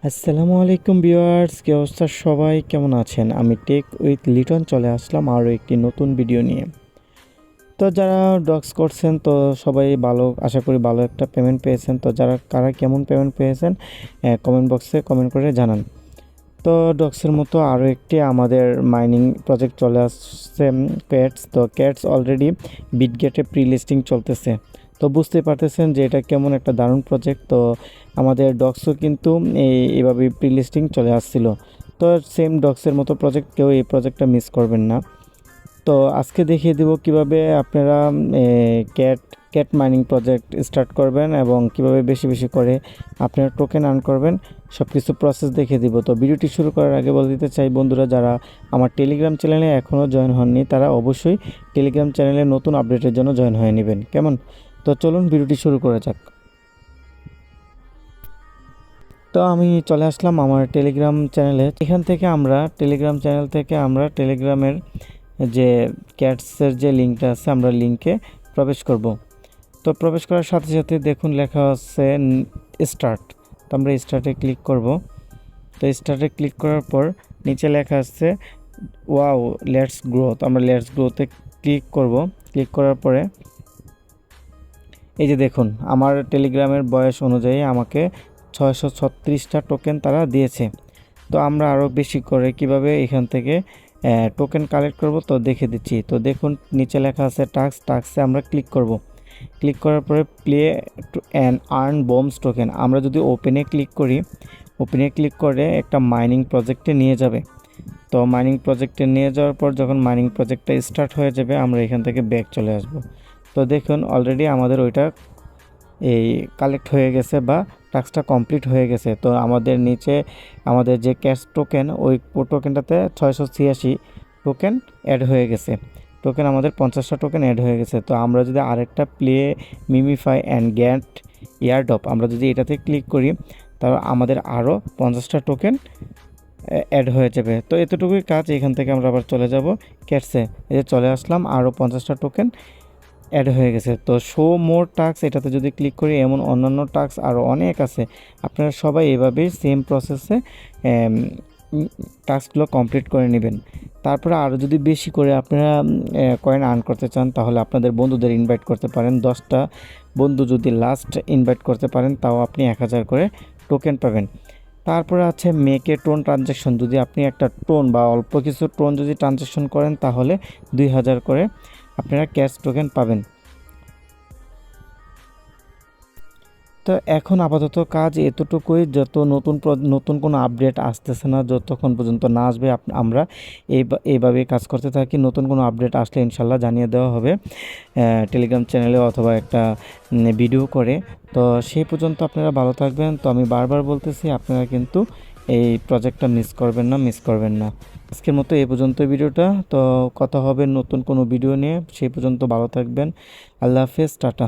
আসসালামু আলাইকুম ভিউয়ার্স, কি অবস্থা? সবাই কেমন আছেন? আমি টেক উইথ লিটন চলে আসলাম আরও একটি নতুন ভিডিও নিয়ে। তো যারা ডক্স করছেন তো সবাই ভালো, আশা করি ভালো একটা পেমেন্ট পেয়েছেন। তো কারা কেমন পেমেন্ট পেয়েছেন কমেন্ট বক্সে কমেন্ট করে জানান। তো ডক্সের মতো আরও একটি আমাদের মাইনিং প্রজেক্ট চলে আসছে, ক্যাটস। তো ক্যাটস অলরেডি বিটগেটে প্রি লিস্টিং চলতেছে। তো বুঝতেই পারতেছেন যে এটা কেমন একটা দারুণ প্রজেক্ট। তো আমাদের ডক্সও কিন্তু এইভাবে প্রি লিস্টিং চলে আসছিল। তো সেম ডক্সের মতো প্রজেক্ট, কেউ এই প্রজেক্টটা মিস করবেন না। তো আজকে দেখিয়ে দেব কিভাবে আপনারা cat cat mining project start করবেন এবং কিভাবে বেশি বেশি করে আপনারা টোকেন আর্ন করবেন, সব কিছু প্রসেস দেখিয়ে দিব। তো ভিডিওটি শুরু করার আগে বলে দিতে চাই, বন্ধুরা যারা আমার টেলিগ্রাম চ্যানেলে এখনও জয়েন হননি তারা অবশ্যই টেলিগ্রাম চ্যানেলে নতুন আপডেটের জন্য জয়েন হয়ে নেবেন, কেমন? তো চলুন ভিডিওটি শুরু করা যাক। তো আমি চলে আসলাম আমার টেলিগ্রাম চ্যানেলে। এখান থেকে আমরা টেলিগ্রাম চ্যানেল থেকে আমরা টেলিগ্রামের যে ক্যাটসের যে লিঙ্কটা আছে আমরা লিঙ্কে প্রবেশ করব। তো প্রবেশ করার সাথে সাথে দেখুন লেখা আছে স্টার্ট। তো আমরা স্টার্টে ক্লিক করব। তো স্টার্টে ক্লিক করার পর নিচে লেখা আছে ওয়াও লেটস গ্রো। তো আমরা লেটস গ্রোতে ক্লিক করব। ক্লিক করার পরে এই যে দেখুন আমার টেলিগ্রামের বয়স অনুযায়ী আমাকে 636টা টোকেন তারা দিয়েছে। তো আমরা আরও বেশি করে কিভাবে এখান থেকে টোকেন কালেক্ট করব তো দেখে দিচ্ছি। তো দেখুন নিচে লেখা আছে টাস্কে আমরা ক্লিক করব। ক্লিক করার পরে play to and earn bombs token, আমরা যদি ওপেনে ক্লিক করি, ওপেনে ক্লিক করে একটা মাইনিং প্রজেক্টে নিয়ে যাবে। তো মাইনিং প্রজেক্টে নিয়ে যাওয়ার পর যখন মাইনিং প্রজেক্টটা স্টার্ট হয়ে যাবে আমরা এখান থেকে ব্যাক চলে আসব। তো দেখুন অলরেডি আমাদের ওইটা এই কালেক্ট হয়ে গেছে বা টাস্কটা কমপ্লিট হয়ে গেছে। তো আমাদের নিচে আমাদের যে ক্যাশ টোকেন, ওই টোকেনটাতে 686 টোকেন অ্যাড হয়ে গেছে। টোকেন আমাদের 50টা টোকেন অ্যাড হয়ে গেছে। তো আমরা যদি আরেকটা প্লে মিমিফাই অ্যান্ড গ্যাট এয়ারড্রপ আমরা যদি এটাতে ক্লিক করি তাহলে আমাদের আরও 50টা টোকেন অ্যাড হয়ে যাবে। তো এতটুকুই কাজ। এখান থেকে আমরা আবার চলে যাব ক্যাটসে। এই যে চলে আসলাম, আরও 50টা টোকেন অ্যাড হয়ে গেছে। তো শো মোর টাস্ক এটাতে যদি ক্লিক করি, এমন অন্যান্য টাস্ক আরও অনেক আছে। আপনারা সবাই এভাবেই সেম প্রসেসে টাস্কগুলো কমপ্লিট করে নেবেন। তারপরে আরও যদি বেশি করে আপনারা কয়েন আর্ন করতে চান তাহলে আপনাদের বন্ধুদের ইনভাইট করতে পারেন। 10টা বন্ধু যদি লাস্ট ইনভাইট করতে পারেন তাও আপনি 1000 করে টোকেন পাবেন। তারপরে আছে মেকে টোন ট্রানজ্যাকশন, যদি আপনি একটা টোন বা অল্প কিছু টোন যদি ট্রানজ্যাকশন করেন তাহলে 2000 করে আপনারা ক্যাশ টোকেন পাবেন। তো এখন আপাতত কাজ এতটুকুই, যত নতুন কোনো আপডেট আসতেছে না, যতক্ষণ পর্যন্ত না আসবে আমরা এইভাবে কাজ করতে থাকি। নতুন কোনো আপডেট আসলে ইনশাল্লাহ জানিয়ে দেওয়া হবে টেলিগ্রাম চ্যানেলে অথবা একটা ভিডিও করে। তো সেই পর্যন্ত আপনারা ভালো থাকবেন। তো আমি বারবার বলতেছি আপনারা কিন্তু এই প্রজেক্টটা মিস করবেন না। আজকের মতো এই পর্যন্ত ভিডিওটা। তো কথা হবে নতুন কোনো ভিডিও নিয়ে, সেই পর্যন্ত ভালো থাকবেন। আল্লাহ হাফেজ, টাটা।